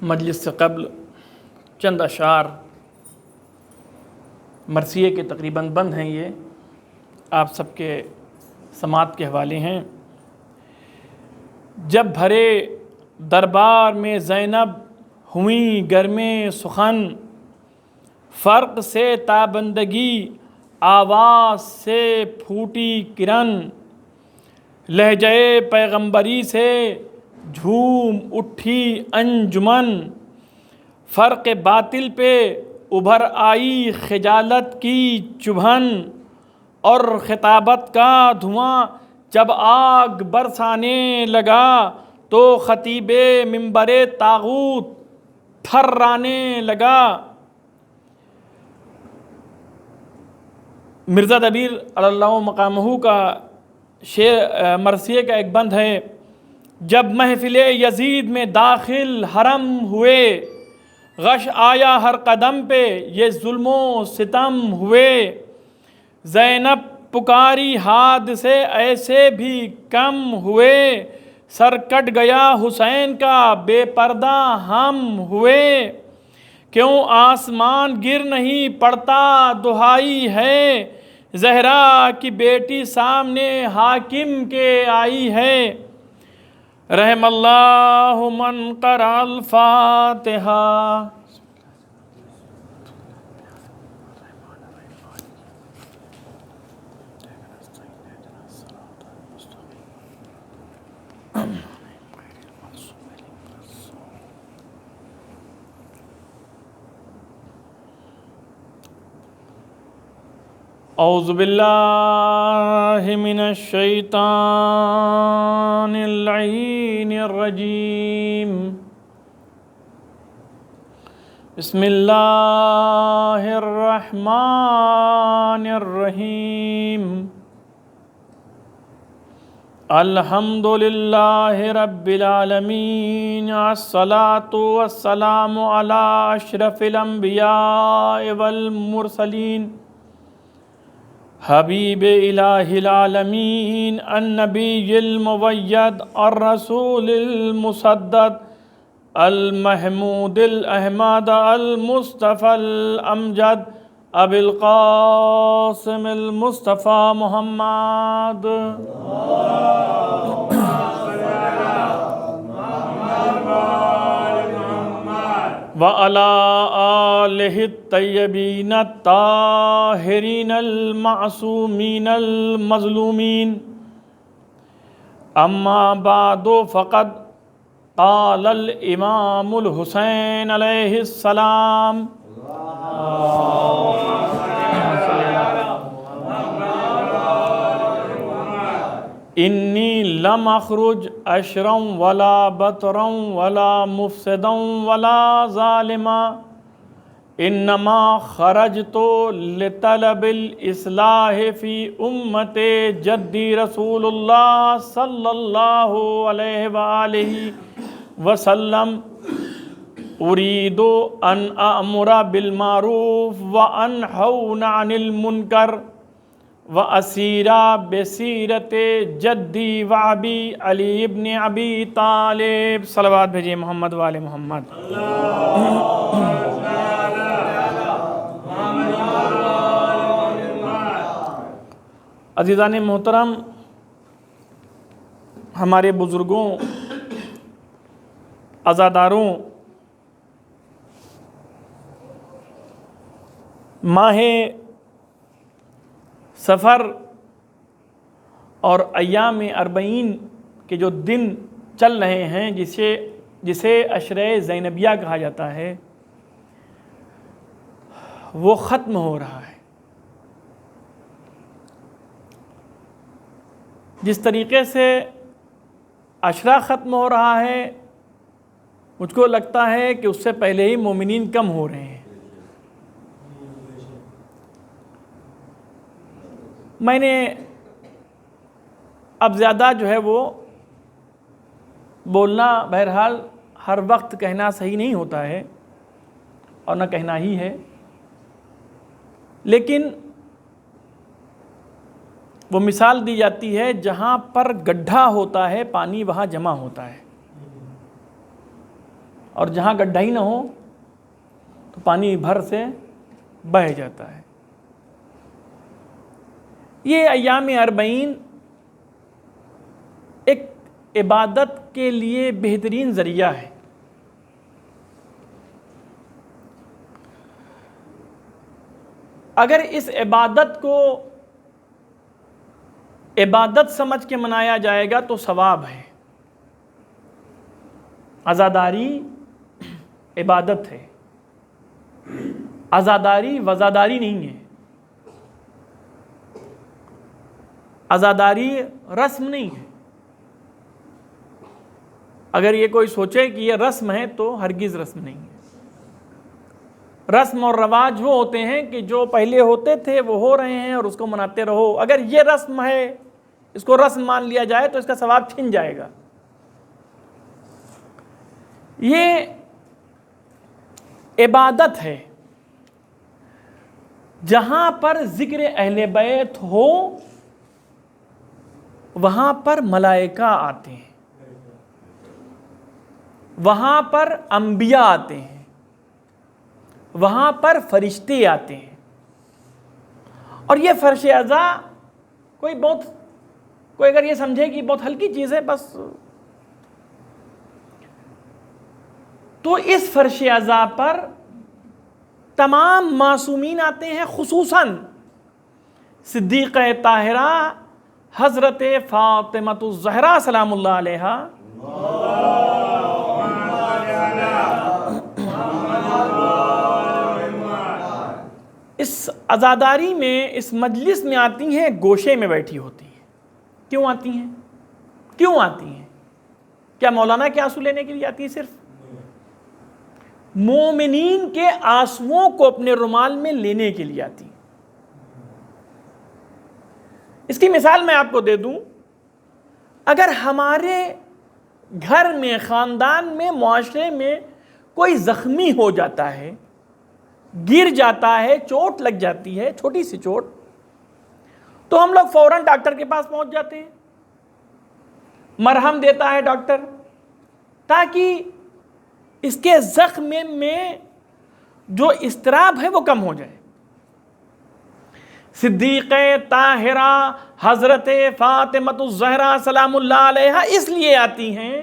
مجلس سے قبل چند اشعار مرثیے کے تقریباً بند ہیں، یہ آپ سب کے سماعت کے حوالے ہیں۔ جب بھرے دربار میں زینب ہوئیں گرمے سخن، فرق سے تابندگی آواز سے پھوٹی کرن، لہجے پیغمبری سے جھوم اٹھی انجمن، فرق باطل پہ ابھر آئی خجالت کی چبھن، اور خطابت کا دھواں جب آگ برسانے لگا تو خطیب منبر طاغوت تھرانے لگا۔ مرزا دبیر علی اللہ مقامہ کا شعر مرثیے کا ایک بند ہے: جب محفل یزید میں داخل حرم ہوئے، غش آیا ہر قدم پہ یہ ظلم و ستم ہوئے، زینب پکاری حادثے ایسے بھی کم ہوئے، سر کٹ گیا حسین کا بے پردہ ہم ہوئے، کیوں آسمان گر نہیں پڑتا دہائی ہے، زہرا کی بیٹی سامنے حاکم کے آئی ہے۔ رحم اللہ من قرأ الفاتحہ۔ اعوذ باللہ من الشیطان اللعین الرجیم، بسم اللہ الرحمن الرحیم، الحمد للہ رب العالمین، الصلاۃ والسلام علی اشرف الانبیاء والمرسلین، حبیب الہ العالمین، النبی المؤید، الرسول المسدد، المحمود الاحمد، المصطفى الامجد، ابی القاسم المصطفى محمد۔ وعلى آلہ الطیبین الطاہرین المعصومین المظلومین، اما بعد فقد قال الامام الحسین علیہ السلام: انی لم اخرج اشرا ولا بطرا ولا مفسدا ولا ظالما، انما خرجت لطلب الاصلاح فی امت جدی رسول اللہ صلی اللہ علیہ وآلہ وسلم، اريد ان امر بالمعروف وانہى عن المنکر واسیر بسیرت جدی وابی علی ابن ابی طالب۔ صلوات بھیجئے محمد وآل محمد۔ عزیزان محترم، ہمارے بزرگوں، عزاداروں، ماہ سفر اور ایام اربعین کے جو دن چل رہے ہیں، جسے عشرہ زینبیہ کہا جاتا ہے، وہ ختم ہو رہا ہے۔ جس طریقے سے عشرہ ختم ہو رہا ہے، مجھ کو لگتا ہے کہ اس سے پہلے ہی مومنین کم ہو رہے ہیں۔ میں نے اب زیادہ جو ہے وہ بولنا بہرحال ہر وقت کہنا صحیح نہیں ہوتا ہے اور نہ کہنا ہی ہے، لیکن وہ مثال دی جاتی ہے جہاں پر گڈھا ہوتا ہے پانی وہاں جمع ہوتا ہے، اور جہاں گڈھا ہی نہ ہو تو پانی بھر سے بہہ جاتا ہے۔ یہ ایام اربعین ایک عبادت کے لیے بہترین ذریعہ ہے۔ اگر اس عبادت کو عبادت سمجھ کے منایا جائے گا تو ثواب ہے۔ عزاداری عبادت ہے، عزاداری وزاداری نہیں ہے، عزاداری رسم نہیں ہے۔ اگر یہ کوئی سوچے کہ یہ رسم ہے تو ہرگز رسم نہیں ہے۔ رسم اور رواج وہ ہوتے ہیں کہ جو پہلے ہوتے تھے وہ ہو رہے ہیں اور اس کو مناتے رہو۔ اگر یہ رسم ہے، اس کو رسم مان لیا جائے تو اس کا ثواب چھن جائے گا۔ یہ عبادت ہے جہاں پر ذکر اہل بیت ہو وہاں پر ملائکہ آتے ہیں، وہاں پر انبیاء آتے ہیں، وہاں پر فرشتے آتے ہیں۔ اور یہ فرش ازا کوئی اگر یہ سمجھے کہ بہت ہلکی چیز ہے بس، تو اس فرش ازا پر تمام معصومین آتے ہیں، خصوصاً صدیقہ طاہرہ حضرت فاطمۃ الزہرا سلام اللہ علیہا، اس عزاداری میں، اس مجلس میں آتی ہیں، گوشے میں بیٹھی ہوتی ہیں۔ کیوں آتی ہیں؟ کیوں آتی ہیں؟ کیا مولانا کے آنسو لینے کے لیے آتی ہیں؟ صرف مومنین کے آنسوؤں کو اپنے رومال میں لینے کے لیے آتی ہیں۔ اس کی مثال میں آپ کو دے دوں، اگر ہمارے گھر میں، خاندان میں، معاشرے میں کوئی زخمی ہو جاتا ہے، گر جاتا ہے، چوٹ لگ جاتی ہے، چھوٹی سی چوٹ، تو ہم لوگ فوراً ڈاکٹر کے پاس پہنچ جاتے ہیں۔ مرہم دیتا ہے ڈاکٹر تاکہ اس کے زخم میں جو اضطراب ہے وہ کم ہو جائے۔ صدیقہ طاہرہ حضرت فاطمۃ الزہرا سلام اللہ علیہا اس لیے آتی ہیں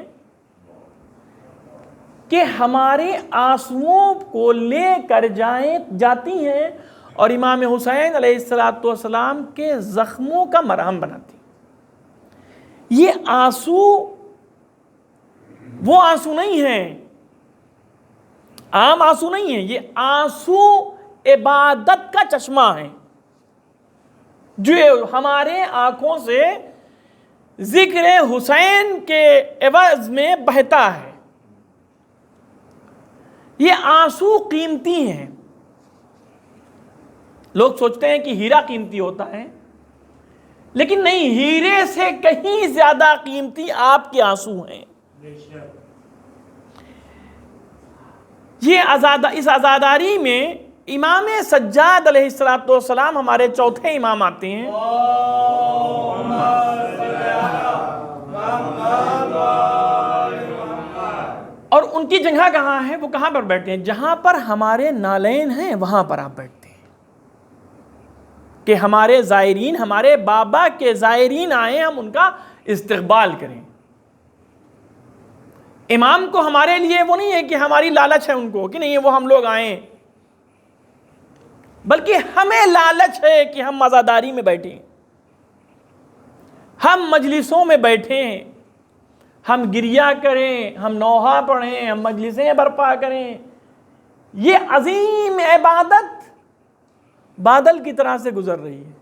کہ ہمارے آنسوؤں کو لے کر جاتی ہیں اور امام حسین علیہ السلام کے زخموں کا مرہم بناتی ہیں۔ یہ آنسو وہ آنسو نہیں ہیں، عام آنسو نہیں ہیں، یہ آنسو عبادت کا چشمہ ہیں جو ہمارے آنکھوں سے ذکر حسین کے عوض میں بہتا ہے۔ یہ آنسو قیمتی ہیں۔ لوگ سوچتے ہیں کہ ہیرا قیمتی ہوتا ہے، لیکن نہیں، ہیرے سے کہیں زیادہ قیمتی آپ کے آنسو ہیں۔ اس عزاداری میں امام سجاد علیہ السلام ہمارے چوتھے امام آتے ہیں۔ اور ان کی جگہ کہاں ہے؟ وہ کہاں پر بیٹھتے ہیں؟ جہاں پر ہمارے نالین ہیں وہاں پر آپ بیٹھتے ہیں کہ ہمارے زائرین، ہمارے بابا کے زائرین آئیں، ہم ان کا استقبال کریں۔ امام کو ہمارے لیے وہ نہیں ہے کہ ہماری لالچ ہے ان کو کہ نہیں وہ ہم لوگ آئیں، بلکہ ہمیں لالچ ہے کہ ہم عزاداری میں بیٹھیں، ہم مجلسوں میں بیٹھیں، ہم گریہ کریں، ہم نوحہ پڑھیں، ہم مجلسیں برپا کریں۔ یہ عظیم عبادت بادل کی طرح سے گزر رہی ہے،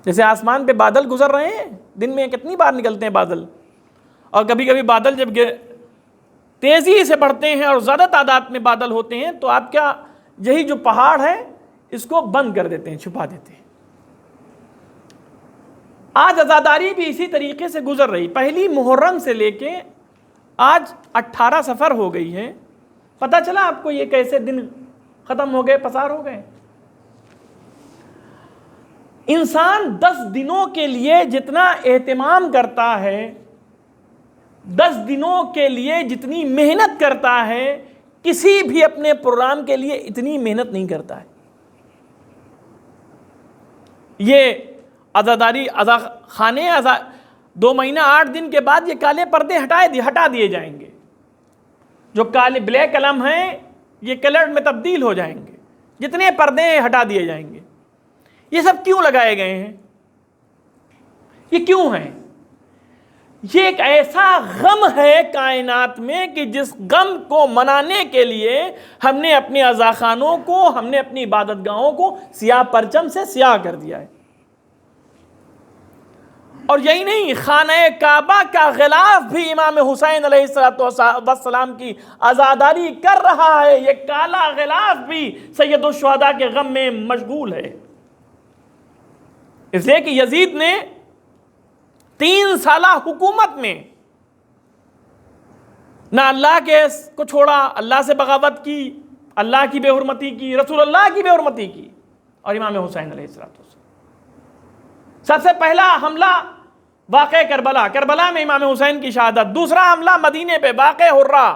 جیسے آسمان پہ بادل گزر رہے ہیں، دن میں کتنی بار نکلتے ہیں بادل، اور کبھی کبھی بادل جب تیزی سے بڑھتے ہیں اور زیادہ تعداد میں بادل ہوتے ہیں تو آپ کیا یہی جو پہاڑ ہے اس کو بند کر دیتے ہیں، چھپا دیتے ہیں۔ آج عزاداری بھی اسی طریقے سے گزر رہی، پہلی محرم سے لے کے آج 18 صفر ہو گئی ہے۔ پتہ چلا آپ کو یہ کیسے دن ختم ہو گئے، پسار ہو گئے؟ انسان 10 دنوں کے لیے جتنا اہتمام کرتا ہے، 10 دنوں کے لیے جتنی محنت کرتا ہے، کسی بھی اپنے پروگرام کے لیے اتنی محنت نہیں کرتا ہے۔ یہ عزاداری خانے 2 مہینہ 8 دن کے بعد یہ کالے پردے ہٹا دیے جائیں گے، جو کالے بلیک قلم ہیں یہ کلر میں تبدیل ہو جائیں گے، جتنے پردے ہٹا دیے جائیں گے۔ یہ سب کیوں لگائے گئے ہیں؟ یہ کیوں ہیں؟ یہ ایک ایسا غم ہے کائنات میں کہ جس غم کو منانے کے لیے ہم نے اپنے عزاخانوں کو، ہم نے اپنی عبادت گاہوں کو سیاہ پرچم سے سیاہ کر دیا ہے۔ اور یہی نہیں، خانہ کعبہ کا غلاف بھی امام حسین علیہ السلام کی عزاداری کر رہا ہے۔ یہ کالا غلاف بھی سید الشہداء کے غم میں مشغول ہے، اس لیے کہ یزید نے 3 سالہ حکومت میں نہ اللہ کے کو چھوڑا، اللہ سے بغاوت کی، اللہ کی بے حرمتی کی، رسول اللہ کی بے حرمتی کی، اور امام حسین علیہ السلام سب سے پہلا حملہ واقع کربلا میں امام حسین کی شہادت، دوسرا حملہ مدینے پہ واقع حرہ،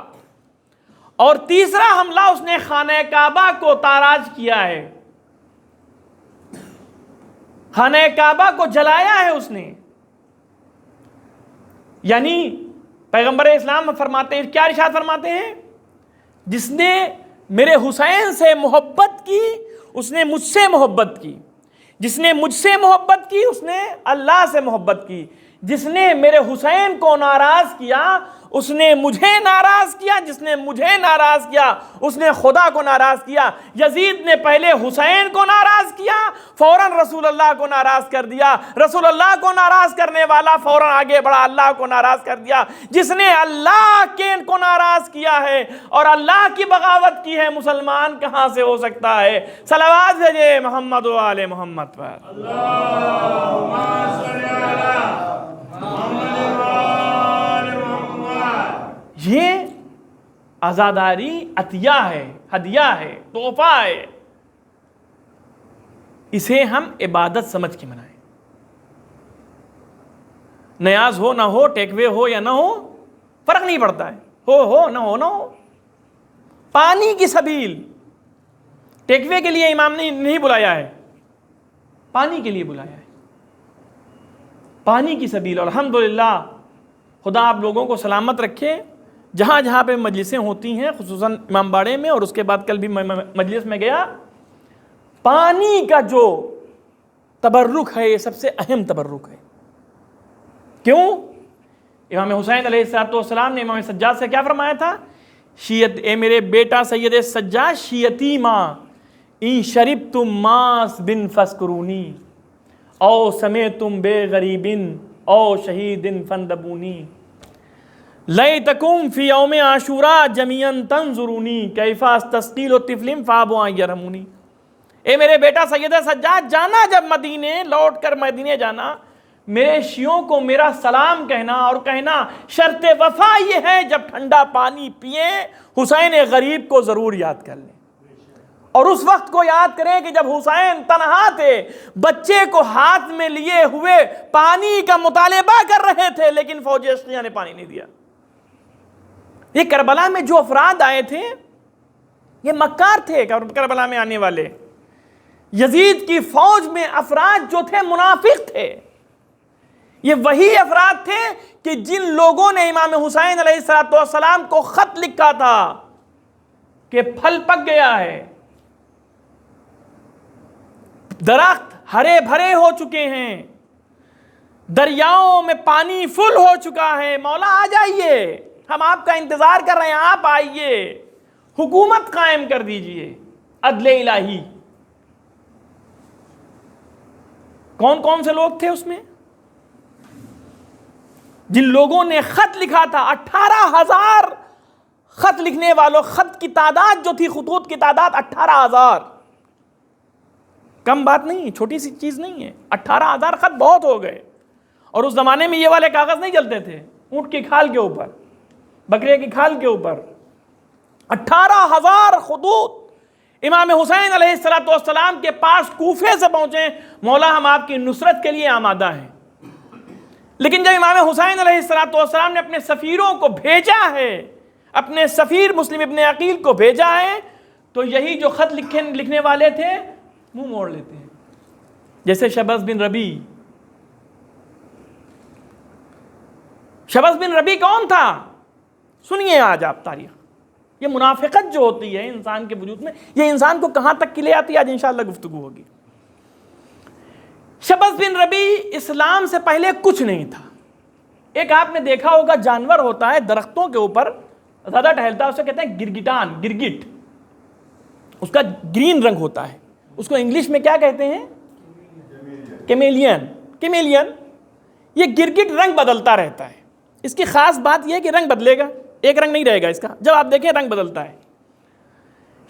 اور تیسرا حملہ اس نے خانہ کعبہ کو تاراج کیا ہے، خانہ کعبہ کو جلایا ہے اس نے۔ یعنی پیغمبر اسلام فرماتے ہیں، کیا ارشاد فرماتے ہیں؟ جس نے میرے حسین سے محبت کی اس نے مجھ سے محبت کی، جس نے مجھ سے محبت کی اس نے اللہ سے محبت کی، جس نے میرے حسین کو ناراض کیا اس نے مجھے ناراض کیا، جس نے مجھے ناراض کیا اس نے خدا کو ناراض کیا۔ یزید نے پہلے حسین کو ناراض کیا، فوراً رسول اللہ کو ناراض کر دیا، رسول اللہ کو ناراض کرنے والا فوراً آگے بڑھا اللہ کو ناراض کر دیا۔ جس نے اللہ کو ناراض کیا ہے اور اللہ کی بغاوت کی ہے، مسلمان کہاں سے ہو سکتا ہے؟ صلوات بھیجے محمد و آل محمد پر۔ اللہم صل علی محمد و آل محمد۔ یہ عزاداری عطیہ ہے، ہدیہ ہے، تحفہ ہے، اسے ہم عبادت سمجھ کے منائیں۔ نیاز ہو نہ ہو، ٹیک وے ہو یا نہ ہو، فرق نہیں پڑتا ہے، ہو نہ ہو۔ پانی کی سبیل، ٹیک وے کے لیے امام نے نہیں بلایا ہے، پانی کے لیے بلایا ہے، پانی کی سبیل۔ اور الحمدللہ خدا آپ لوگوں کو سلامت رکھے، جہاں جہاں پہ مجلسیں ہوتی ہیں، خصوصاً امام باڑے میں، اور اس کے بعد کل بھی مجلس میں گیا، پانی کا جو تبرک ہے یہ سب سے اہم تبرک ہے۔ کیوں؟ امام حسین علیہ السلام نے امام سجاد سے کیا فرمایا تھا؟ اے میرے بیٹا سید سجاد، شیعتی ماں ان شربتم ماس بن فسکرونی او سمیتم بے غریبن او شہیدن فندبونی لیتکم فی یوم عاشوراء جمیعا تنظرونی کیف استسقیل طفل فابوا ان یرحمونی۔ اے میرے بیٹا سید سجاد، جانا جب مدینے، لوٹ کر مدینے جانا، میرے شیعوں کو میرا سلام کہنا، اور کہنا شرط وفا یہ ہے جب ٹھنڈا پانی پئیں حسین غریب کو ضرور یاد کر لیں، اور اس وقت کو یاد کریں کہ جب حسین تنہا تھے، بچے کو ہاتھ میں لیے ہوئے پانی کا مطالبہ کر رہے تھے، لیکن فوج اشقیہ نے پانی نہیں دیا۔ یہ کربلا میں جو افراد آئے تھے یہ مکار تھے، کربلا میں آنے والے یزید کی فوج میں افراد جو تھے منافق تھے۔ یہ وہی افراد تھے کہ جن لوگوں نے امام حسین علیہ السلام کو خط لکھا تھا کہ پھل پک گیا ہے، درخت ہرے بھرے ہو چکے ہیں، دریاؤں میں پانی فل ہو چکا ہے، مولا آ جائیے، ہم آپ کا انتظار کر رہے ہیں، آپ آئیے، حکومت قائم کر دیجئے، عدل الہی۔ کون کون سے لوگ تھے اس میں؟ جن لوگوں نے خط لکھا تھا، 18,000 خط لکھنے والوں، خط کی تعداد جو تھی، خطوط کی تعداد 18,000، کم بات نہیں، چھوٹی سی چیز نہیں ہے، 18,000 خط بہت ہو گئے۔ اور اس زمانے میں یہ والے کاغذ نہیں چلتے تھے، اونٹ کی کھال کے اوپر، بکرے کی کھال کے اوپر 18,000 خطوط امام حسین علیہ السلام کے پاس کوفے سے پہنچے، مولا ہم آپ کی نصرت کے لیے آمادہ ہیں۔ لیکن جب امام حسین علیہ السلام نے اپنے سفیروں کو بھیجا ہے، اپنے سفیر مسلم ابن عقیل کو بھیجا ہے، تو یہی جو خط لکھنے والے تھے منہ موڑ لیتے ہیں، جیسے شبس بن ربی۔ شبس بن ربی کون تھا؟ سنیے آج آپ تاریخ۔ یہ منافقت جو ہوتی ہے انسان کے وجود میں، یہ انسان کو کہاں تک کے لے آتی ہے، آج انشاءاللہ گفتگو ہوگی۔ شبس بن ربی اسلام سے پہلے کچھ نہیں تھا۔ ایک آپ نے دیکھا ہوگا جانور ہوتا ہے درختوں کے اوپر زیادہ ٹہلتا ہے، اسے کہتے ہیں گرگٹان، گرگٹ، اس کا گرین رنگ ہوتا ہے، اس کو انگلش میں کیا کہتے ہیں؟ کیمیلین۔ کیمیلین، یہ گرگٹ رنگ بدلتا رہتا ہے۔ اس کی خاص بات یہ ہے کہ رنگ بدلے گا، ایک رنگ نہیں رہے گا اس کا، جب آپ دیکھیں رنگ بدلتا ہے۔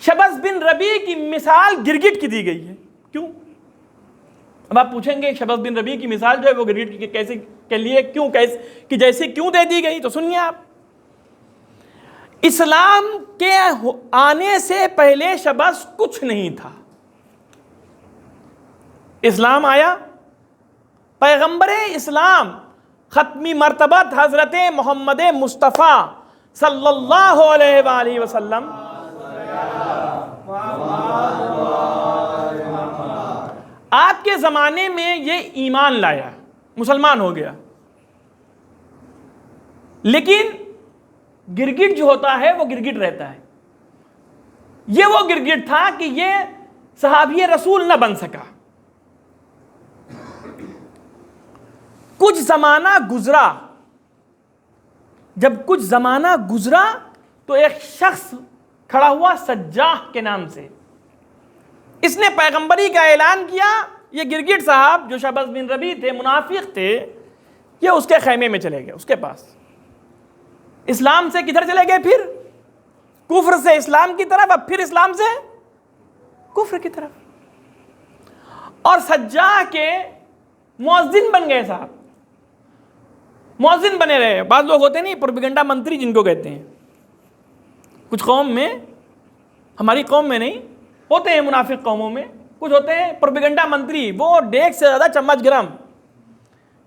شبس بن ربی کی مثال گرگٹ کی دی گئی ہے، کیوں؟ اب آپ پوچھیں گے شبس بن ربی کی مثال جو ہے وہ گرگٹ کی کیسے کے لیے کیوں کہ جیسے کیوں دے دی گئی؟ تو سنیے آپ، اسلام کے آنے سے پہلے شبس کچھ نہیں تھا۔ اسلام آیا، پیغمبر اسلام ختمی مرتبت حضرت محمد مصطفیٰ صلی اللہ علیہ وآلہ وسلم آپ کے زمانے میں یہ ایمان لایا، مسلمان ہو گیا، لیکن گرگٹ جو ہوتا ہے وہ گرگٹ رہتا ہے۔ یہ وہ گرگٹ تھا کہ یہ صحابی رسول نہ بن سکا۔ کچھ زمانہ گزرا، جب کچھ زمانہ گزرا تو ایک شخص کھڑا ہوا سجاح کے نام سے، اس نے پیغمبری کا اعلان کیا۔ یہ گرگٹ صاحب جو شبس بن ربی تھے، منافق تھے، یہ اس کے خیمے میں چلے گئے، اس کے پاس۔ اسلام سے کدھر چلے گئے؟ پھر کفر سے اسلام کی طرف، اب پھر اسلام سے کفر کی طرف، اور سجاح کے مؤذن بن گئے صاحب، مؤذن بنے رہے۔ بعض لوگ ہوتے نہیں پروپیگنڈا منتری جن کو کہتے ہیں، کچھ قوم میں، ہماری قوم میں نہیں، ہوتے ہیں منافق قوموں میں، کچھ ہوتے ہیں پروپیگنڈا منتری، وہ ڈیک سے زیادہ چمچ گرم۔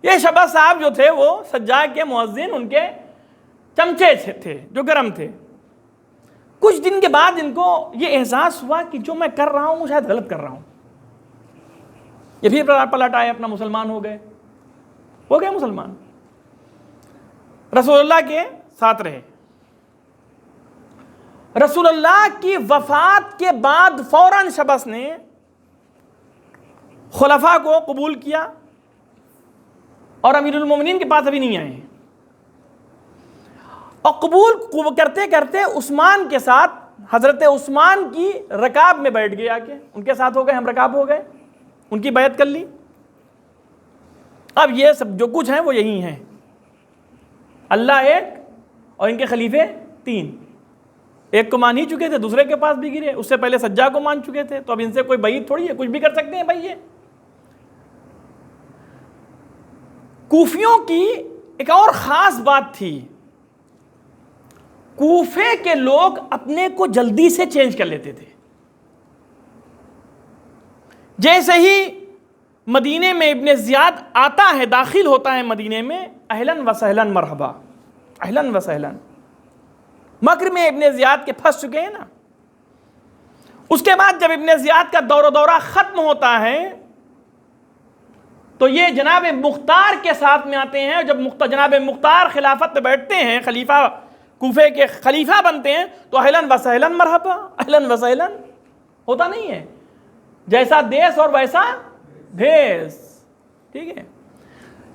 یہ شبس صاحب جو تھے وہ سجاح کے مؤذن، ان کے چمچے تھے جو گرم تھے۔ کچھ دن کے بعد ان کو یہ احساس ہوا کہ جو میں کر رہا ہوں شاید غلط کر رہا ہوں۔ یہ پھر پلٹ آئے، اپنا مسلمان ہو گئے مسلمان، رسول اللہ کے ساتھ رہے۔ رسول اللہ کی وفات کے بعد فوراً شبس نے خلفاء کو قبول کیا، اور امیر المومنین کے پاس ابھی نہیں آئے، اور قبول کرتے کرتے عثمان کے ساتھ، حضرت عثمان کی رکاب میں بیٹھ گئے، آ کے ان کے ساتھ ہو گئے، ہم رکاب ہو گئے، ان کی بیعت کر لی۔ اب یہ سب جو کچھ ہیں وہ یہی ہیں، اللہ ایک اور ان کے خلیفے تین۔ ایک کو مان ہی چکے تھے، دوسرے کے پاس بھی گرے، اس سے پہلے سجاد کو مان چکے تھے، تو اب ان سے کوئی بعید تھوڑی ہے، کچھ بھی کر سکتے ہیں بھائی۔ یہ کوفیوں کی ایک اور خاص بات تھی، کوفے کے لوگ اپنے کو جلدی سے چینج کر لیتے تھے۔ جیسے ہی مدینے میں ابن زیاد آتا ہے، داخل ہوتا ہے مدینے میں، اہلاً و سہلاً مرحبا، اہلاً و سہلاً۔ مکر میں ابن زیاد کے پھنس چکے ہیں نا۔ اس کے بعد جب ابن زیاد کا دورہ ختم ہوتا ہے تو یہ جناب مختار کے ساتھ میں آتے ہیں، جب جناب مختار خلافت پہ بیٹھتے ہیں، خلیفہ کوفے کے خلیفہ بنتے ہیں، تو اہلاً و سہلاً مرحبا، اہلاً و سہلاً ہوتا نہیں ہے، جیسا دیس اور ویسا بھیس، ٹھیک ہے۔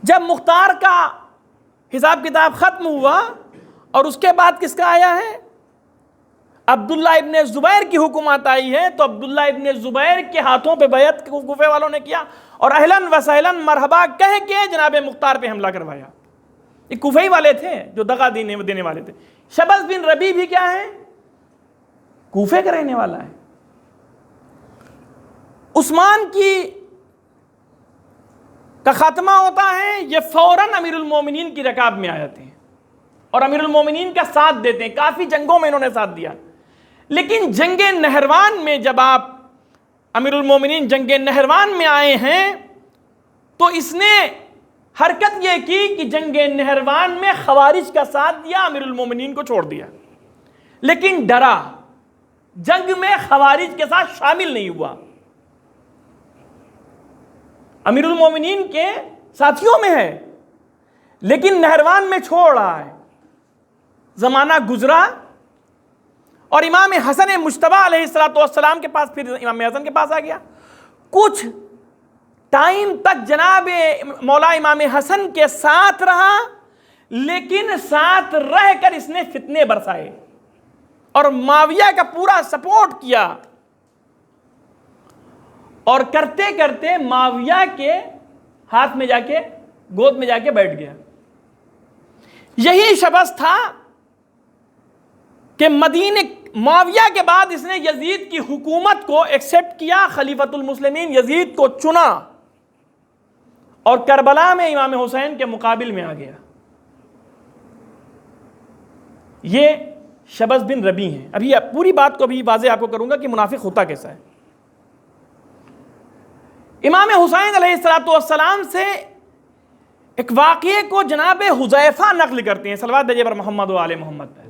جب مختار کا حساب کتاب ختم ہوا اور اس کے بعد کس کا آیا ہے؟ عبداللہ ابن زبیر کی حکومت آئی ہے، تو عبداللہ ابن زبیر کے ہاتھوں پہ بیعت کوفے والوں نے کیا، اور اہلاً و سہلاً مرحبا کہہ کے جناب مختار پہ حملہ کروایا۔ یہ کوفے والے تھے جو دغا دینے والے تھے۔ شبس بن ربی بھی کیا ہے؟ کوفے کا رہنے والا ہے۔ عثمان کی کا خاتمہ ہوتا ہے، یہ فوراً امیر المومنین کی رکاب میں آ جاتے ہیں اور امیر المومنین کا ساتھ دیتے ہیں، کافی جنگوں میں انہوں نے ساتھ دیا، لیکن جنگ نہروان میں جب آپ امیر المومنین جنگ نہروان میں آئے ہیں تو اس نے حرکت یہ کی کہ جنگ نہروان میں خوارج کا ساتھ دیا، امیر المومنین کو چھوڑ دیا، لیکن ڈرا، جنگ میں خوارج کے ساتھ شامل نہیں ہوا، امیر المومنین کے ساتھیوں میں ہے لیکن نہروان میں چھوڑ رہا ہے۔ زمانہ گزرا اور امام حسن مجتبیٰ علیہ السلام کے پاس، پھر امام حسن کے پاس آ گیا، کچھ ٹائم تک جناب مولا امام حسن کے ساتھ رہا، لیکن ساتھ رہ کر اس نے فتنے برسائے اور معاویہ کا پورا سپورٹ کیا، اور کرتے کرتے معاویہ کے ہاتھ میں جا کے، گود میں جا کے بیٹھ گیا۔ یہی شبث تھا کہ مدینے معاویہ کے بعد اس نے یزید کی حکومت کو ایکسپٹ کیا، خلیفۃ المسلمین یزید کو چنا اور کربلا میں امام حسین کے مقابل میں آ گیا۔ یہ شبث بن ربیع ہیں۔ ابھی پوری بات کو بھی واضح آپ کو کروں گا کہ منافق ہوتا کیسا ہے۔ امام حسین علیہ السلام سے ایک واقعے کو جناب حذیفہ نقل کرتے ہیں، صلوات بھیجئے پر محمد و آل محمد پہ۔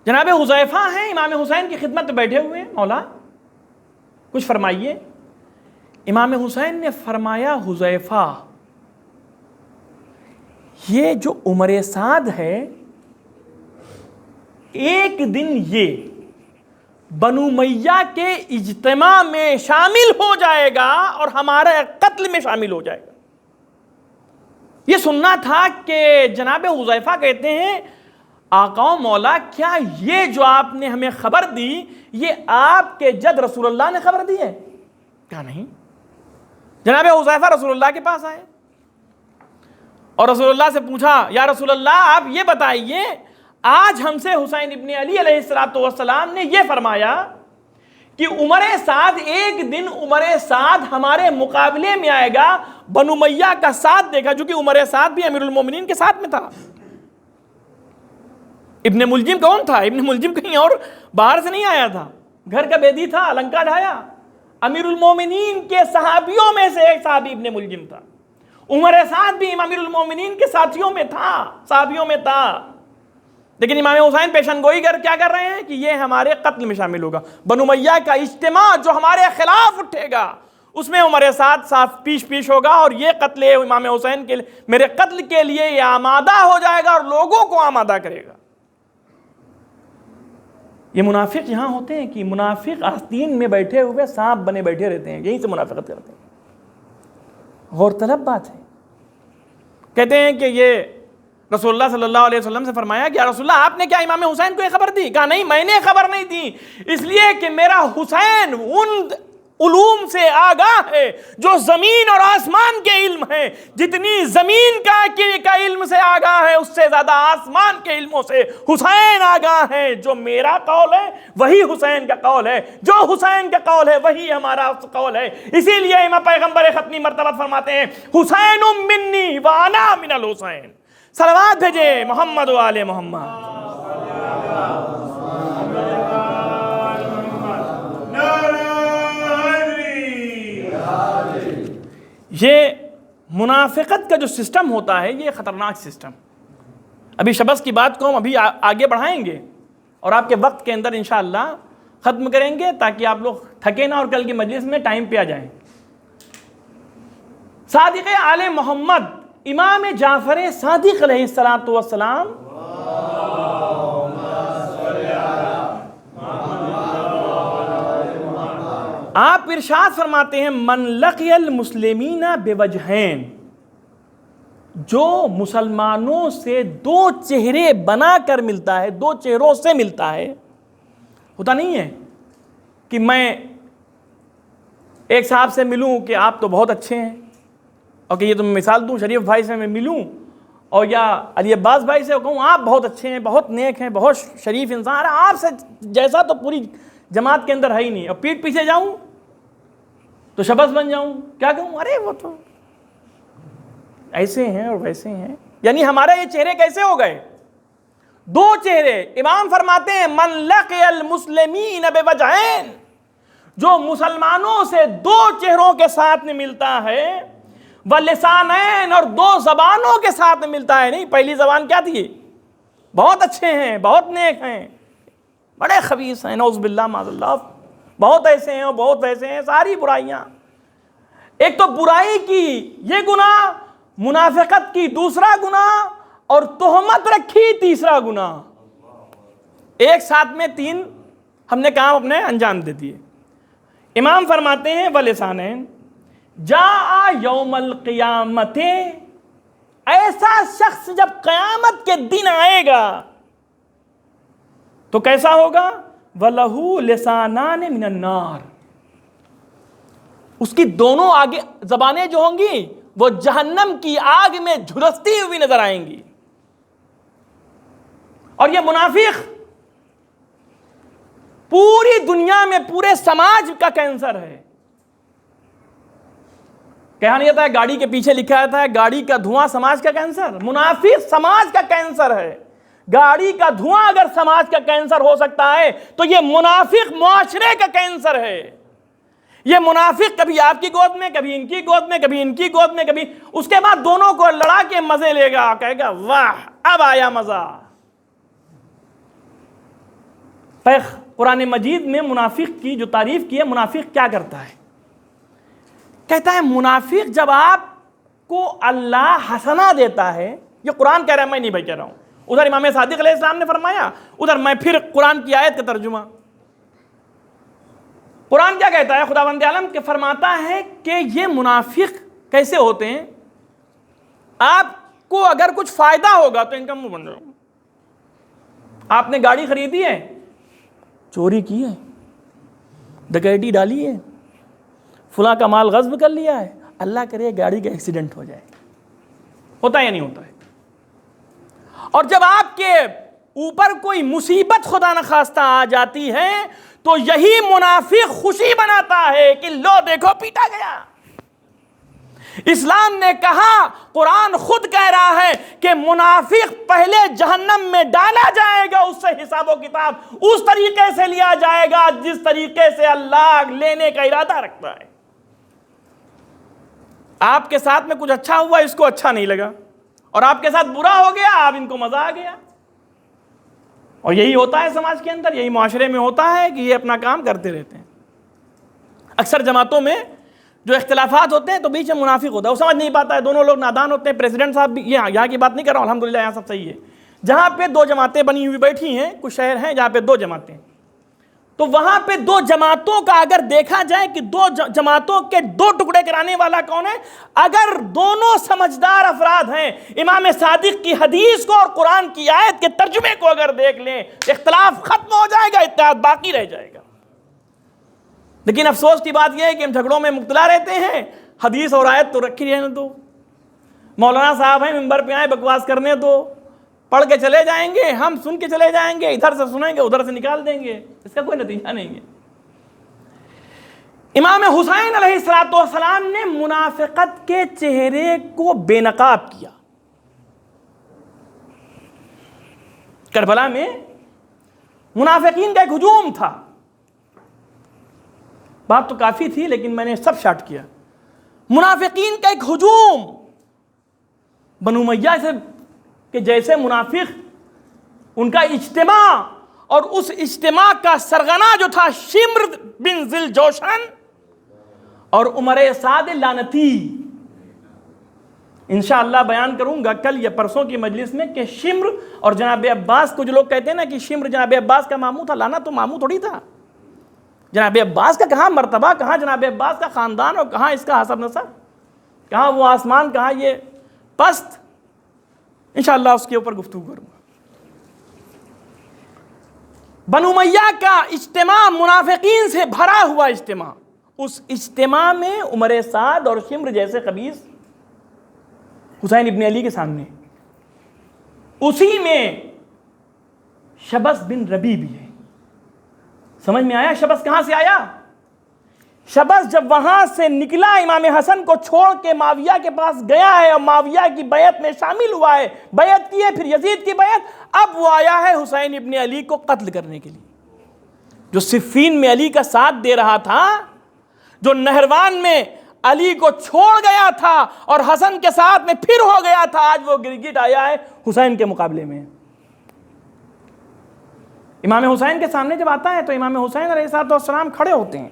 جناب حذیفہ ہیں، امام حسین کی خدمت میں بیٹھے ہوئے ہیں، مولا کچھ فرمائیے۔ امام حسین نے فرمایا، حذیفہ یہ جو عمر سعد ہے، ایک دن یہ بنو امیہ کے اجتماع میں شامل ہو جائے گا اور ہمارے قتل میں شامل ہو جائے گا۔ یہ سننا تھا کہ جناب حذیفہ کہتے ہیں، آقا و مولا کیا یہ جو آپ نے ہمیں خبر دی یہ آپ کے جد رسول اللہ نے خبر دی ہے؟ کہا نہیں۔ جناب حذیفہ رسول اللہ کے پاس آئے اور رسول اللہ سے پوچھا، یا رسول اللہ آپ یہ بتائیے، آج ہم سے حسین ابن علی علیہ السلام نے یہ فرمایا کہ عمر سعد ایک دن عمر سعد ہمارے مقابلے میں آئے گا، بنو امیہ کا ساتھ دے گا، جو کہ عمر سعد بھی امیر المومنین کے ساتھ میں تھا۔ ابن ملجم کون تھا؟ ابن ملجم کہیں اور باہر سے نہیں آیا تھا، گھر کا بیدی تھا، لنکا ڈھایا۔ امیر المومنین کے صحابیوں میں سے ایک صحابی ابن ملجم تھا۔ عمر سعد بھی امیر المومنین کے ساتھیوں میں تھا، صحابیوں میں تھا، لیکن امام حسین پیشن گوئی کیا کر رہے ہیں کہ یہ ہمارے قتل میں شامل ہوگا، بنو امیہ کا اجتماع جو ہمارے خلاف اٹھے گا اس میں عمر سعد ساتھ پیش ہوگا، اور یہ قتل امام حسین کے میرے قتل کے لیے یہ آمادہ ہو جائے گا اور لوگوں کو آمادہ کرے گا۔ یہ منافق یہاں ہوتے ہیں کہ منافق آستین میں بیٹھے ہوئے سانپ بنے بیٹھے رہتے ہیں، یہیں سے منافقت کرتے ہیں۔ غور طلب بات ہے۔ کہتے ہیں کہ یہ رسول اللہ صلی اللہ علیہ وسلم سے فرمایا کہ یا رسول اللہ آپ نے کیا امام حسین کو یہ خبر دی؟ کہا نہیں، میں نے خبر نہیں دی، اس لیے کہ میرا حسین ان علوم سے آگاہ ہے جو زمین اور آسمان کے علم ہے، جتنی زمین کا علم سے آگاہ ہے اس سے زیادہ آسمان کے علموں سے حسین آگاہ ہے۔ جو میرا قول ہے وہی حسین کا قول ہے، جو حسین کا قول ہے وہی ہمارا قول ہے۔ اسی لیے امام پیغمبر ختمی مرتبہ فرماتے ہیں، حسین منی وانا من الحسین۔ صلوات بھیجے محمد و آل محمد۔ یہ منافقت کا جو سسٹم ہوتا ہے یہ خطرناک سسٹم۔ ابھی شبث کی بات کو ہم ابھی آگے بڑھائیں گے اور آپ کے وقت کے اندر انشاءاللہ ختم کریں گے تاکہ آپ لوگ تھکے نہ اور کل کی مجلس میں ٹائم پہ آ جائیں۔ صادق آل محمد امام جعفر صادق علیہ السلام آپ ارشاد فرماتے ہیں، من لقی المسلمین بوجہین، جو مسلمانوں سے دو چہرے بنا کر ملتا ہے، دو چہروں سے ملتا ہے۔ ہوتا نہیں ہے کہ میں ایک صاحب سے ملوں کہ آپ تو بہت اچھے ہیں، اور کہ یہ تو میں مثال دوں، شریف بھائی سے میں ملوں اور یا علی عباس بھائی سے کہوں آپ بہت اچھے ہیں، بہت نیک ہیں، بہت شریف انسان، آپ سے جیسا تو پوری جماعت کے اندر ہے ہی نہیں، اور پیٹ پیچھے جاؤں تو شبث بن جاؤں، کیا کہوں، ارے وہ تو ایسے ہیں اور ویسے ہیں. یعنی ہمارے یہ چہرے کیسے ہو گئے؟ دو چہرے. امام فرماتے ہیں من لقی المسلمین بوجہین، جو مسلمانوں سے دو چہروں کے ساتھ میں ملتا ہے، ولسانین، اور دو زبانوں کے ساتھ میں ملتا ہے. نہیں، پہلی زبان کیا تھی؟ بہت اچھے ہیں، بہت نیک ہیں، بڑے خبیث ہیں، نعوذ باللہ معاذ اللہ، بہت ایسے ہیں اور بہت ویسے ہیں، ساری برائیاں. ایک تو برائی کی یہ گناہ، منافقت کی دوسرا گناہ، اور تہمت رکھی تیسرا گناہ. ایک ساتھ میں تین ہم نے کام اپنے انجام دے دیے. امام فرماتے ہیں ولسانین جاء یوم القیامت، ایسا شخص جب قیامت کے دن آئے گا تو کیسا ہوگا؟ وَلَهُ لِسَانَانِ مِنَ النَّارِ، اس کی دونوں آگے زبانیں جو ہوں گی وہ جہنم کی آگ میں جھلستی ہوئی نظر آئیں گی. اور یہ منافق پوری دنیا میں پورے سماج کا کینسر ہے. کہا نہیں جاتا ہے گاڑی کے پیچھے لکھا جاتا ہے گاڑی کا دھواں سماج کا کینسر؟ منافق سماج کا کینسر ہے. گاڑی کا دھواں اگر سماج کا کینسر ہو سکتا ہے تو یہ منافق معاشرے کا کینسر ہے. یہ منافق کبھی آپ کی گود میں، کبھی ان کی گود میں، کبھی ان کی گود میں، کبھی اس کے بعد دونوں کو لڑا کے مزے لے گا، کہے گا واہ اب آیا مزہ. قرآن مجید میں منافق کی جو تعریف کی ہے، منافق کیا کرتا ہے؟ کہتا ہے منافق جب آپ کو اللہ حسنہ دیتا ہے، یہ قرآن کہہ رہا ہے، میں نہیں بھائی کہہ رہا ہوں، ادھر امام صادق علیہ السلام نے فرمایا، ادھر میں پھر قرآن کی آیت کا ترجمہ. قرآن کیا کہتا ہے؟ خداوند عالم کے فرماتا ہے کہ یہ منافق کیسے ہوتے ہیں؟ آپ کو اگر کچھ فائدہ ہوگا تو ان کا منہ بن جاؤ. آپ نے گاڑی خریدی ہے، چوری کی ہے، ڈکیتی ڈالی ہے، فلاں کا مال غصب کر لیا ہے، اللہ کرے گاڑی کا ایکسیڈنٹ ہو جائے. ہوتا ہے یا نہیں ہوتا ہے؟ اور جب آپ کے اوپر کوئی مصیبت خدا نخواستہ آ جاتی ہے تو یہی منافق خوشی مناتا ہے کہ لو دیکھو پیٹا گیا. اسلام نے کہا، قرآن خود کہہ رہا ہے کہ منافق پہلے جہنم میں ڈالا جائے گا، اس سے حساب و کتاب اس طریقے سے لیا جائے گا جس طریقے سے اللہ لینے کا ارادہ رکھتا ہے. آپ کے ساتھ میں کچھ اچھا ہوا، اس کو اچھا نہیں لگا، اور آپ کے ساتھ برا ہو گیا، آپ ان کو مزہ آ گیا. اور یہی ہوتا ہے سماج کے اندر، یہی معاشرے میں ہوتا ہے کہ یہ اپنا کام کرتے رہتے ہیں. اکثر جماعتوں میں جو اختلافات ہوتے ہیں تو بیچ میں منافق ہوتا ہے، وہ سمجھ نہیں پاتا ہے، دونوں لوگ نادان ہوتے ہیں. پریزیڈنٹ صاحب بھی، یہاں کی بات نہیں کر رہا ہوں، الحمدللہ یہاں سب صحیح ہے. جہاں پہ دو جماعتیں بنی ہوئی بیٹھی ہیں، کچھ شہر ہیں جہاں پہ دو جماعتیں، تو وہاں پہ دو جماعتوں کا اگر دیکھا جائے کہ دو جماعتوں کے دو ٹکڑے کرانے والا کون ہے، اگر دونوں سمجھدار افراد ہیں، امام صادق کی حدیث کو اور قرآن کی آیت کے ترجمے کو اگر دیکھ لیں، اختلاف ختم ہو جائے گا، اتحاد باقی رہ جائے گا. لیکن افسوس کی بات یہ ہے کہ ہم جھگڑوں میں مبتلا رہتے ہیں. حدیث اور آیت تو رکھی رہنے دو، مولانا صاحب ہیں ممبر پہ آئے بکواس کرنے دو، پڑھ کے چلے جائیں گے، ہم سن کے چلے جائیں گے، ادھر سے سنیں گے ادھر سے نکال دیں گے، اس کا کوئی نتیجہ نہیں ہے. امام حسین علیہ السلام نے منافقت کے چہرے کو بے نقاب کیا. کربلا میں منافقین کا ایک ہجوم تھا، بات تو کافی تھی لیکن میں نے سب شارٹ کیا. منافقین کا ایک ہجوم، بنو امیہ سے کہ جیسے منافق، ان کا اجتماع، اور اس اجتماع کا سرغنہ جو تھا شمر بن ذی الجوشن اور عمر سعد لعنتی. انشاءاللہ بیان کروں گا کل یا پرسوں کی مجلس میں کہ شمر اور جناب عباس کو جو لوگ کہتے ہیں نا کہ شمر جناب عباس کا ماموں تھا، لانا تو ماموں تھوڑی تھا. جناب عباس کا کہاں مرتبہ، کہاں جناب عباس کا خاندان، اور کہاں اس کا حسب نسب، کہاں وہ آسمان، کہاں یہ پست. انشاءاللہ اس کے اوپر گفتگو کروں گا. بنو امیہ کا اجتماع منافقین سے بھرا ہوا اجتماع، اس اجتماع میں عمر سعد اور شمر جیسے خبیث حسین ابن علی کے سامنے، اسی میں شبس بن ربی بھی ہے. سمجھ میں آیا شبس کہاں سے آیا؟ شبس جب وہاں سے نکلا امام حسن کو چھوڑ کے معاویہ کے پاس گیا ہے اور معاویہ کی بیعت میں شامل ہوا ہے، بیعت کی ہے، پھر یزید کی بیعت، اب وہ آیا ہے حسین ابن علی کو قتل کرنے کے لیے۔ جو صفین میں علی کا ساتھ دے رہا تھا، جو نہروان میں علی کو چھوڑ گیا تھا اور حسن کے ساتھ میں پھر ہو گیا تھا، آج وہ گرگٹ آیا ہے حسین کے مقابلے میں۔ امام حسین کے سامنے جب آتا ہے تو امام حسین علیہ السلام کھڑے ہوتے ہیں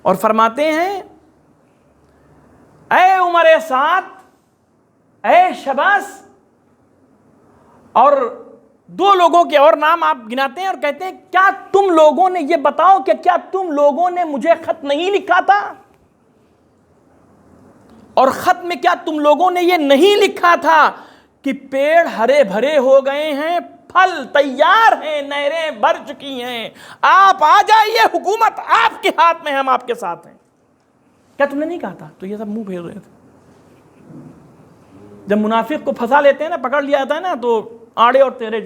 اور فرماتے ہیں، اے عمر سعد، اے شبس، اور دو لوگوں کے اور نام آپ گناتے ہیں اور کہتے ہیں، کیا تم لوگوں نے یہ بتاؤ کہ کیا تم لوگوں نے مجھے خط نہیں لکھا تھا؟ اور خط میں کیا تم لوگوں نے یہ نہیں لکھا تھا کہ پیڑ ہرے بھرے ہو گئے ہیں، پھل تیار ہیں، نہریں بھر چکی ہیں، آپ آ جائیے، حکومت آپ کے ہاتھ میں ہے، ہم آپ کے ساتھ ہیں؟ کیا تم نے نہیں کہا تھا؟ تو یہ سب منہ پھیر رہے تھے۔ جب منافق کو پھنسا لیتے ہیں نا، پکڑ لیا جاتا ہے نا، تو آڑے اور تیرے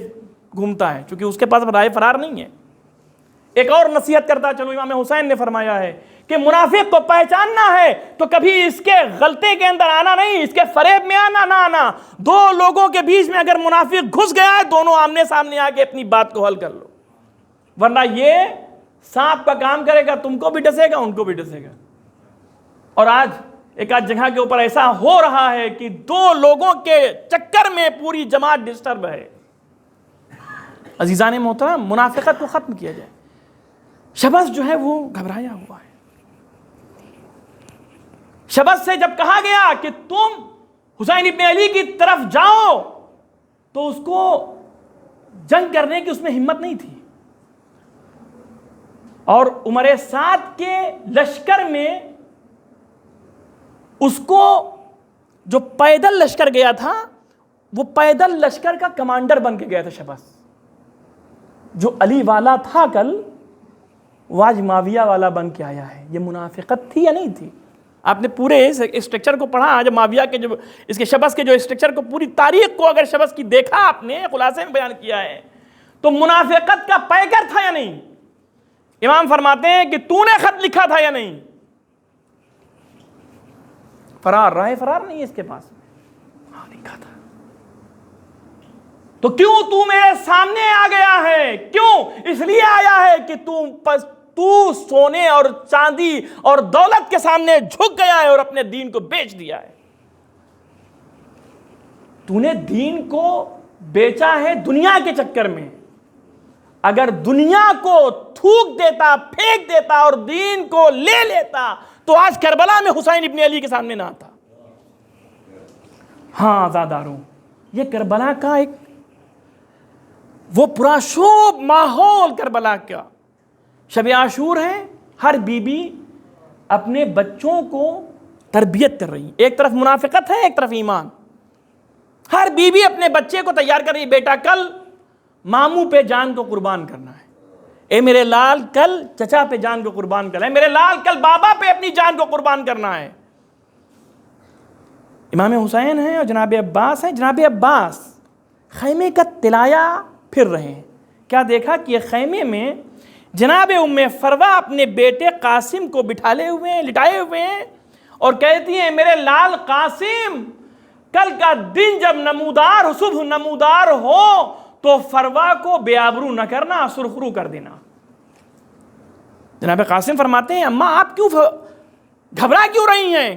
گھومتا ہے، چونکہ اس کے پاس رائے فرار نہیں ہے۔ ایک اور نصیحت کرتا چلو، امام حسین نے فرمایا ہے کہ منافق کو پہچاننا ہے تو کبھی اس کے غلطے کے اندر آنا نہیں، اس کے فریب میں آنا نہ آنا۔ دو لوگوں کے بیچ میں اگر منافق گھس گیا ہے، دونوں آمنے سامنے آ کے اپنی بات کو حل کر لو، ورنہ یہ سانپ کا کام کرے گا، تم کو بھی ڈسے گا، ان کو بھی ڈسے گا۔ اور آج ایک آدھ جگہ کے اوپر ایسا ہو رہا ہے کہ دو لوگوں کے چکر میں پوری جماعت ڈسٹرب ہے۔ عزیزان محترم، منافقت کو ختم کیا جائے۔ شبس جو ہے وہ گھبرایا ہوا ہے۔ شبس سے جب کہا گیا کہ تم حسین ابن علی کی طرف جاؤ، تو اس کو جنگ کرنے کی اس میں ہمت نہیں تھی، اور عمر سعد کے لشکر میں اس کو جو پیدل لشکر گیا تھا، وہ پیدل لشکر کا کمانڈر بن کے گیا تھا شبس۔ جو علی والا تھا کل، وہ آج معاویہ والا بن کے آیا ہے۔ یہ منافقت تھی یا نہیں تھی؟ آپ نے پورے اسٹرکچر کو پڑھا، آج معاویہ کے جو اس کے شبس کے جو اسٹرکچر کو، پوری تاریخ کو اگر شبس کی دیکھا آپ نے، خلاصے میں بیان کیا ہے، تو منافقت کا پیکر تھا یا نہیں؟ امام فرماتے ہیں کہ تو نے خط لکھا تھا یا نہیں؟ فرار، راہ فرار نہیں ہے اس کے پاس، ہاں لکھا تھا۔ تو کیوں تو میرے سامنے آ گیا ہے؟ کیوں؟ اس لیے آیا ہے کہ تو سونے اور چاندی اور دولت کے سامنے جھک گیا ہے اور اپنے دین کو بیچ دیا ہے۔ تو نے دین کو بیچا ہے دنیا کے چکر میں۔ اگر دنیا کو تھوک دیتا، پھینک دیتا اور دین کو لے لیتا، تو آج کربلا میں حسین ابن علی کے سامنے نہ آتا۔ ہاں عزاداروں، یہ کربلا کا ایک وہ پراشوب ماحول کربلا کا۔ شب عاشور ہے، ہر بیوی اپنے بچوں کو تربیت کر رہی، ایک طرف منافقت ہے، ایک طرف ایمان۔ ہر بیوی اپنے بچے کو تیار کر رہی، بیٹا کل ماموں پہ جان کو قربان کرنا ہے، اے میرے لال کل چچا پہ جان کو قربان کرنا ہے، میرے لال کل بابا پہ اپنی جان کو قربان کرنا ہے۔ امام حسین ہیں اور جناب عباس ہیں۔ جناب عباس خیمے کا تلایا پھر رہے ہیں، کیا دیکھا کہ خیمے میں جناب ام فروہ اپنے بیٹے قاسم کو بٹھالے ہوئے ہیں، لٹائے ہوئے ہیں، اور کہتی ہیں میرے لال قاسم، کل کا دن جب نمودار صبح نمودار ہو تو فروہ کو بے آبرو نہ کرنا، سرخرو کر دینا۔ جناب قاسم فرماتے ہیں اماں آپ کیوں گھبرا کیوں رہی ہیں؟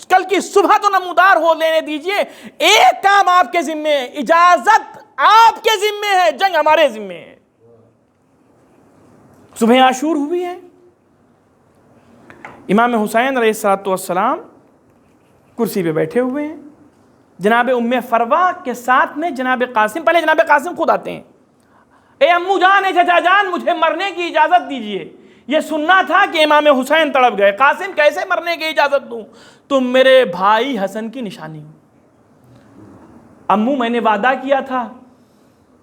کل کی صبح تو نمودار ہو لینے دیجئے، ایک کام آپ کے ذمے ہے، اجازت آپ کے ذمے ہے، جنگ ہمارے ذمے ہے۔ صبح عاشور ہوئی ہے، امام حسین علیہ السلام کرسی پہ بیٹھے ہوئے ہیں، جناب ام فروہ کے ساتھ میں جناب قاسم، پہلے جناب قاسم خود آتے ہیں، اے امو جان، اے چچا جان، مجھے مرنے کی اجازت دیجئے، یہ سننا تھا کہ امام حسین تڑپ گئے۔ قاسم کیسے مرنے کی اجازت دوں؟ تم میرے بھائی حسن کی نشانی ہو۔ امو میں نے وعدہ کیا تھا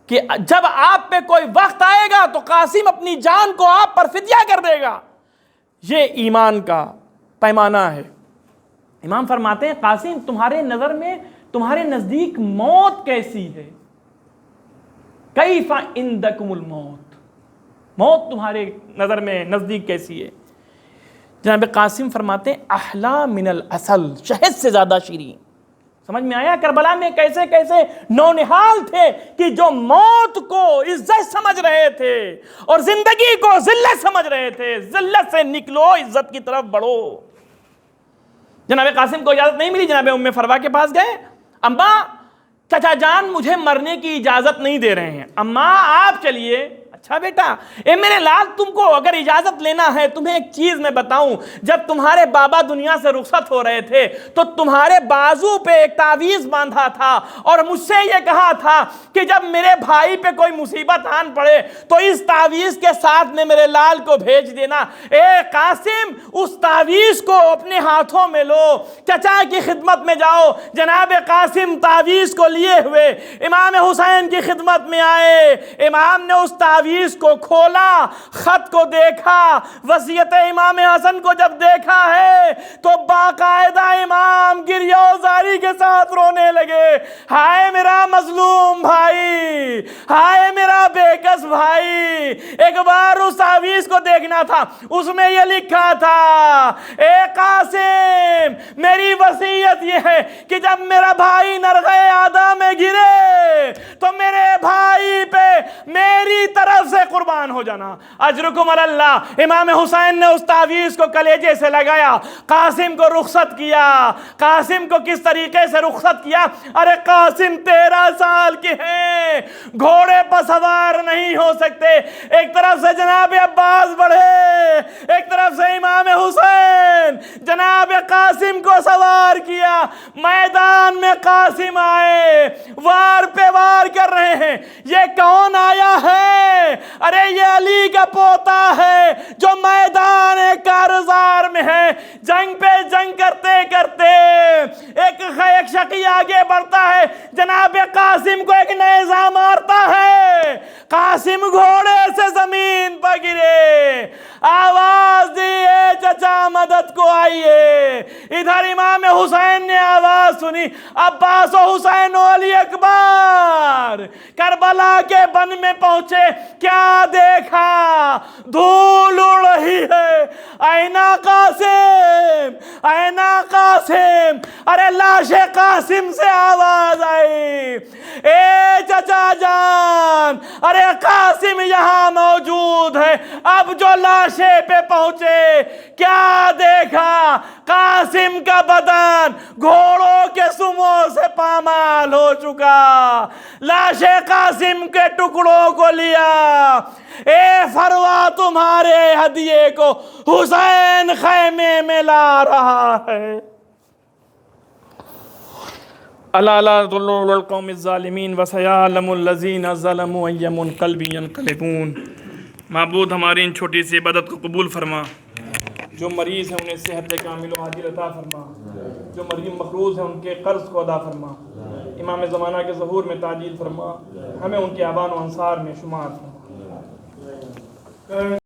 کہ جب آپ پہ کوئی وقت آئے گا تو قاسم اپنی جان کو آپ پر فدیہ کر دے گا، یہ ایمان کا پیمانہ ہے۔ امام فرماتے ہیں قاسم تمہارے نظر میں، تمہارے نزدیک موت کیسی ہے؟ کیف عندکم الموت، موت تمہارے نظر میں نزدیک کیسی ہے؟ جناب قاسم فرماتے ہیں احلا من العسل، شہد سے زیادہ شیریں۔ سمجھ میں آیا کربلا میں کیسے کیسے نونہال تھے کہ جو موت کو عزت سمجھ رہے تھے اور زندگی کو ذلت سمجھ رہے تھے، ذلت سے نکلو عزت کی طرف بڑھو۔ جناب قاسم کو اجازت نہیں ملی، جناب ام فروا کے پاس گئے، اماں چچا جان مجھے مرنے کی اجازت نہیں دے رہے ہیں، اماں آپ چلیے۔ اچھا بیٹا، اے میرے لال تم کو اگر اجازت لینا ہے، تمہیں ایک چیز میں بتاؤں، جب تمہارے بابا دنیا سے رخصت ہو رہے تھے تو تمہارے بازو پہ ایک تعویذ باندھا تھا اور مجھ سے یہ کہا تھا کہ جب میرے بھائی پہ کوئی مصیبت آن پڑے تو اس تعویذ کے ساتھ میں میرے لال کو بھیج دینا۔ اے قاسم، اس تعویذ کو اپنے ہاتھوں میں لو، چچا کی خدمت میں جاؤ۔ جناب قاسم تعویذ کو لیے ہوئے امام حسین کی خدمت میں آئے، امام نے اس تعویذ کو کھولا، خط کو دیکھا، وصیت امام حسن کو جب دیکھا ہے تو باقاعدہ امام گریہ و زاری کے ساتھ رونے لگے۔ ہائے میرا مظلوم بھائی، ہائے میرا بے کس بھائی۔ ایک بار اس تعویذ کو دیکھنا تھا، اس میں یہ لکھا تھا، اے قاسم میری وصیت یہ ہے کہ جب میرا بھائی نرغہ آدھا میں گرے تو میرے بھائی پہ میری طرف سے قربان ہو جانا، اجرکم علی اللہ۔ امام حسین نے اس تعویذ کو کلیجے سے لگایا، قاسم کو رخصت کیا۔ قاسم کو کس طریقے سے رخصت کیا؟ ارے قاسم 13 سال کے ہیں، گھوڑے پر سوار نہیں ہو سکتے، ایک طرف سے جناب عباس بڑھے، ایک طرف سے امام حسین، جناب قاسم کو سوار کیا۔ میدان میں قاسم آئے، وار پہ وار کر رہے ہیں۔ یہ کون آیا ہے؟ ارے یہ علی کا پوتا ہے جو میدان کارزار میں ہے، جنگ پہ جنگ کرتے کرتے ایک شقی آگے بڑھتا ہے، جناب قاسم کو ایک نیزہ مارتا ہے، قاسم گھوڑے سے زمین پر گرے، آواز دی اے چچا مدد کو آئیے۔ ادھر امام حسین نے آواز سنی، عباس و حسین و علی اکبر کربلا کے بن میں پہنچے۔ کیا دیکھا؟ دھول اڑ رہی ہے، اینا قاسم، اینا قاسم۔ ارے لاش قاسم سے آواز آئی، اے چچا جان، ارے قاسم یہاں موجود ہے۔ اب جو لاشے پہ پہنچے، کیا دیکھا؟ قاسم کا بدن گھوڑوں کے سموں سے پامال ہو چکا۔ لاش قاسم کے ٹکڑوں کو لیا، اے فروا تمہارے ہدیے کو حسین خیمے میں لا رہا ہے۔ الا لا تطلعوا القوم الظالمین وسيعلم الذين ظلموا أي منقلب ينقلبون۔ معبود ہماری ان چھوٹی سی عبادت کو قبول فرما، جو مریض ہیں انہیں صحت کامل و عاجل عطا فرما، جو مریض مقروض ہیں ان کے قرض کو ادا فرما، امام زمانہ کے ظہور میں تعجیل فرما، ہمیں ان کے آبان و انصار میں شمار فرما۔